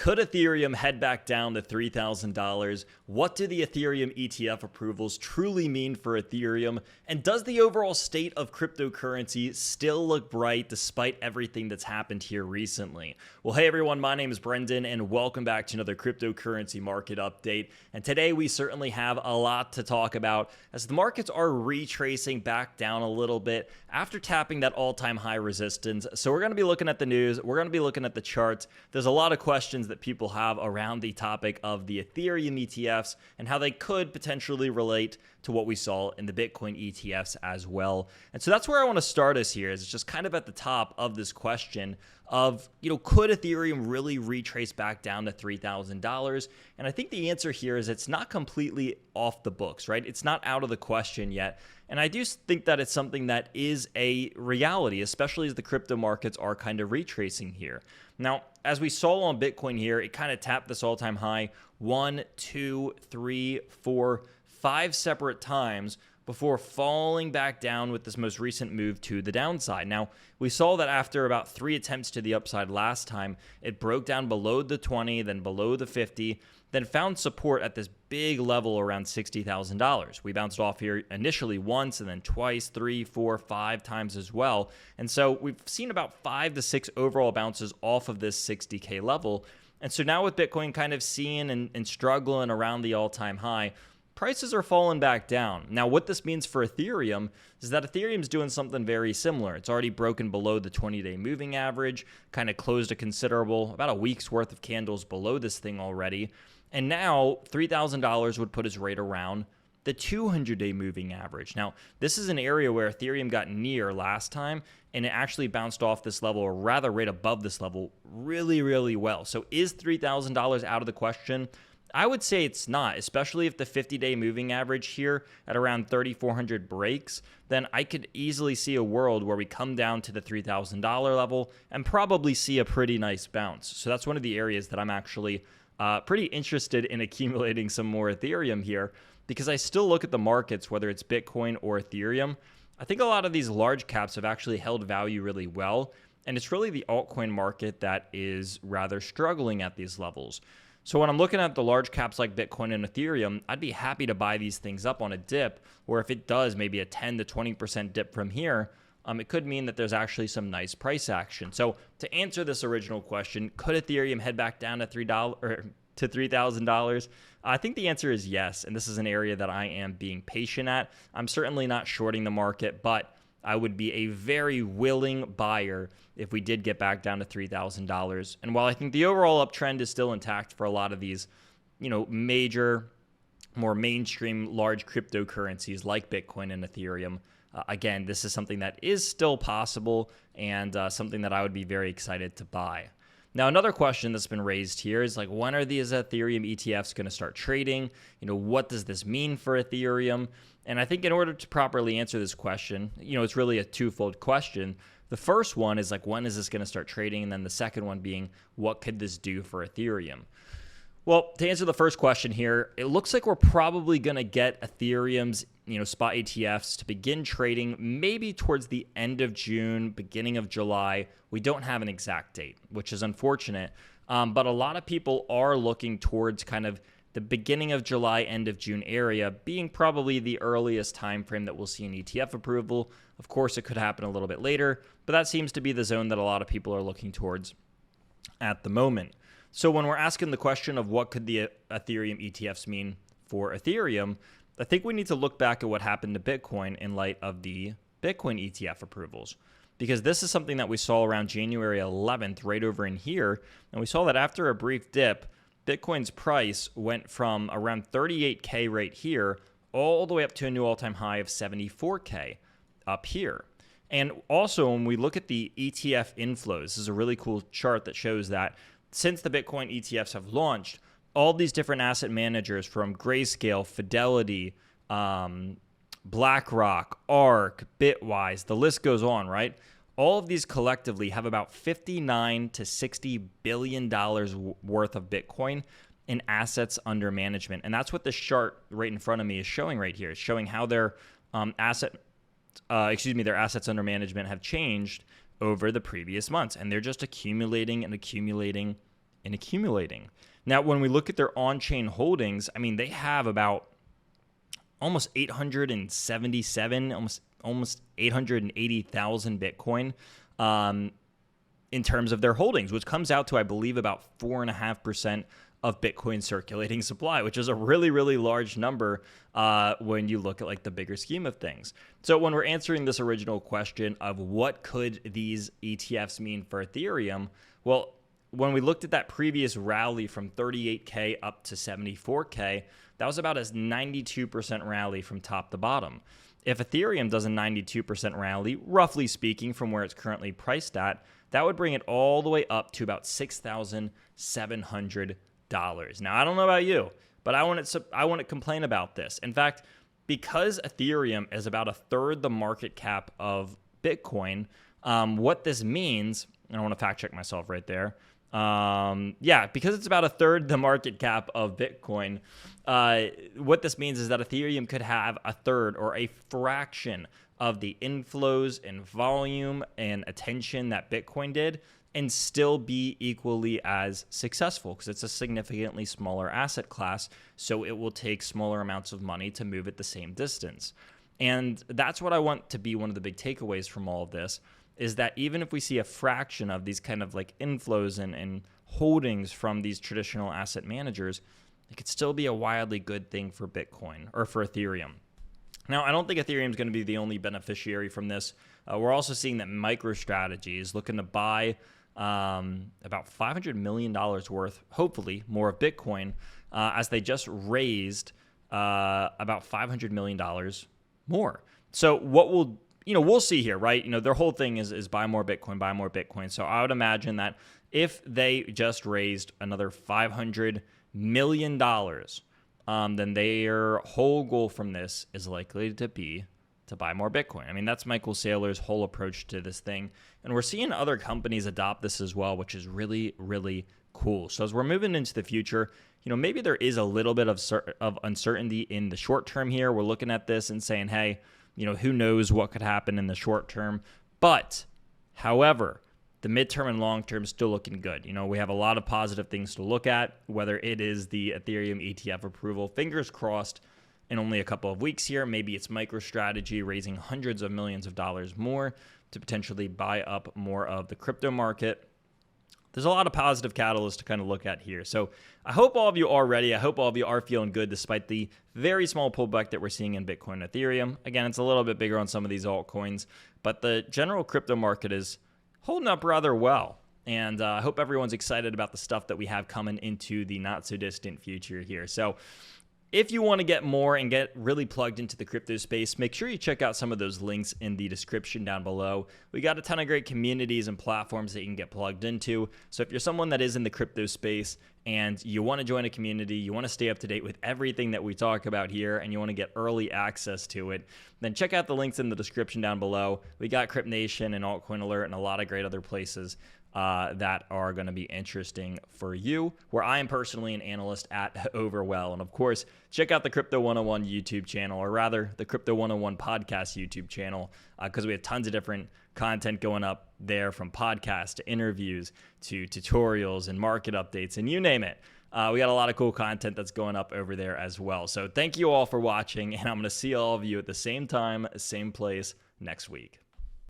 Could Ethereum head back down to $3,000? What do the Ethereum ETF approvals truly mean for Ethereum? And does the overall state of cryptocurrency still look bright despite everything that's happened here recently? Well, hey everyone, my name is Brendan and welcome back to another cryptocurrency market update. And today we certainly have a lot to talk about as the markets are retracing back down a little bit after tapping that all-time high resistance. So we're going to be looking at the news, we're going to be looking at the charts. There's a lot of questions that people have around the topic of the Ethereum ETFs and how they could potentially relate to what we saw in the Bitcoin ETFs as well. And so that's where I want to start us here, is just kind of at the top of this question of, could Ethereum really retrace back down to $3,000? And I think the answer here is it's not completely off the books, right? It's not out of the question yet. And I do think that it's something that is a reality, especially as the crypto markets are kind of retracing here. Now, as we saw on Bitcoin here, it kind of tapped this all-time high 1, 2, 3, 4, 5 separate times before falling back down with this most recent move to the downside. Now, we saw that after about 3 attempts to the upside last time, it broke down below the 20, then below the 50, then found support at this big level around $60,000. We bounced off here initially once and then twice, 3, 4, 5 times as well. And so we've seen about 5 to 6 overall bounces off of this 60K level. And so now with Bitcoin kind of seeing and struggling around the all-time high, prices are falling back down. Now, what this means for Ethereum is that Ethereum's doing something very similar. It's already broken below the 20-day moving average, kind of closed a considerable, about a week's worth of candles below this thing already. And now $3,000 would put us right around the 200-day moving average. Now, this is an area where Ethereum got near last time, and it actually bounced off this level, or rather right above this level, really, really well. So is $3,000 out of the question? I would say it's not, especially if the 50-day moving average here at around 3,400 breaks, then I could easily see a world where we come down to the $3,000 level and probably see a pretty nice bounce. So that's one of the areas that I'm actually pretty interested in accumulating some more Ethereum here, because I still look at the markets, whether it's Bitcoin or Ethereum. I think a lot of these large caps have actually held value really well, and it's really the altcoin market that is rather struggling at these levels. So when I'm looking at the large caps like Bitcoin and Ethereum, I'd be happy to buy these things up on a dip, or if it does maybe a 10 to 20% dip from here, it could mean that there's actually some nice price action. So to answer this original question, could Ethereum head back down to $3,000? I think the answer is yes, and this is an area that I am being patient at. I'm certainly not shorting the market, but I would be a very willing buyer if we did get back down to $3,000. And while I think the overall uptrend is still intact for a lot of these, major, more mainstream large cryptocurrencies like Bitcoin and Ethereum, again, this is something that is still possible and something that I would be very excited to buy. Now, another question that's been raised here is when are these Ethereum ETFs going to start trading? What does this mean for Ethereum? And I think in order to properly answer this question, it's really a twofold question. The first one is when is this going to start trading? And then the second one being, what could this do for Ethereum? Well, to answer the first question here, it looks like we're probably going to get Ethereum's spot ETFs to begin trading maybe towards the end of June, beginning of July. We don't have an exact date, which is unfortunate. But a lot of people are looking towards kind of the beginning of July, end of June area being probably the earliest time frame that we'll see an ETF approval. Of course, it could happen a little bit later, but that seems to be the zone that a lot of people are looking towards at the moment. So when we're asking the question of what could the Ethereum ETFs mean for Ethereum, I think we need to look back at what happened to Bitcoin in light of the Bitcoin ETF approvals, because this is something that we saw around January 11th right over in here. And we saw that after a brief dip, Bitcoin's price went from around 38K right here all the way up to a new all-time high of 74K up here. And also when we look at the ETF inflows, this is a really cool chart that shows that since the Bitcoin ETFs have launched, all these different asset managers from Grayscale, Fidelity, BlackRock, ARK, Bitwise, the list goes on, right? All of these collectively have about $59 to $60 billion worth of Bitcoin in assets under management. And that's what this chart right in front of me is showing right here. It's showing how their assets under management have changed over the previous months. And they're just accumulating and accumulating and accumulating. Now, when we look at their on-chain holdings, I mean, they have about almost 877, almost 880,000 Bitcoin in terms of their holdings, which comes out to, I believe, about 4.5% of Bitcoin circulating supply, which is a really, really large number when you look at like the bigger scheme of things. So when we're answering this original question of what could these ETFs mean for Ethereum, well, when we looked at that previous rally from 38K up to 74K, that was about a 92% rally from top to bottom. If Ethereum does a 92% rally, roughly speaking, from where it's currently priced at, that would bring it all the way up to about $6,700. Now, I don't know about you, but I wouldn't complain about this. In fact, because Ethereum is about a third the market cap of Bitcoin, what this means, and I want to fact check myself right there. Because it's about a third the market cap of Bitcoin, what this means is that Ethereum could have a third or a fraction of the inflows and volume and attention that Bitcoin did and still be equally as successful because it's a significantly smaller asset class, so it will take smaller amounts of money to move at the same distance. And that's what I want to be one of the big takeaways from all of this, is that even if we see a fraction of these kind of like inflows and holdings from these traditional asset managers, it could still be a wildly good thing for Bitcoin or for Ethereum. Now, I don't think Ethereum is going to be the only beneficiary from this. We're also seeing that Microstrategy is looking to buy about $500 million worth, hopefully more of Bitcoin, as they just raised about $500 million more. So what we'll see here, right? Their whole thing is buy more Bitcoin, buy more Bitcoin. So I would imagine that if they just raised another $500 million, then their whole goal from this is likely to be to buy more Bitcoin. I mean, that's Michael Saylor's whole approach to this thing. And we're seeing other companies adopt this as well, which is really, really cool. So as we're moving into the future, maybe there is a little bit of uncertainty in the short term here. We're looking at this and saying, hey, who knows what could happen in the short term. But, however, the midterm and long term is still looking good. We have a lot of positive things to look at, whether it is the Ethereum ETF approval, fingers crossed, in only a couple of weeks here. Maybe it's MicroStrategy raising hundreds of millions of dollars more to potentially buy up more of the crypto market. There's a lot of positive catalysts to kind of look at here. So I hope all of you are ready. I hope all of you are feeling good despite the very small pullback that we're seeing in Bitcoin and Ethereum. Again, it's a little bit bigger on some of these altcoins, but the general crypto market is holding up rather well. And I hope everyone's excited about the stuff that we have coming into the not so distant future here. So if you want to get more and get really plugged into the crypto space, make sure you check out some of those links in the description down below. We got a ton of great communities and platforms that you can get plugged into. So if you're someone that is in the crypto space and you want to join a community, you want to stay up to date with everything that we talk about here, and you want to get early access to it, then check out the links in the description down below. We got Crypt Nation and Altcoin Alert and a lot of great other places that are going to be interesting for you, where I am personally an analyst at Overwell. And of course, check out the Crypto 101 YouTube channel, or rather the Crypto 101 podcast YouTube channel, because we have tons of different content going up there, from podcasts to interviews to tutorials and market updates and you name it. We got a lot of cool content that's going up over there as well. So thank you all for watching, and I'm going to see all of you at the same time, same place next week.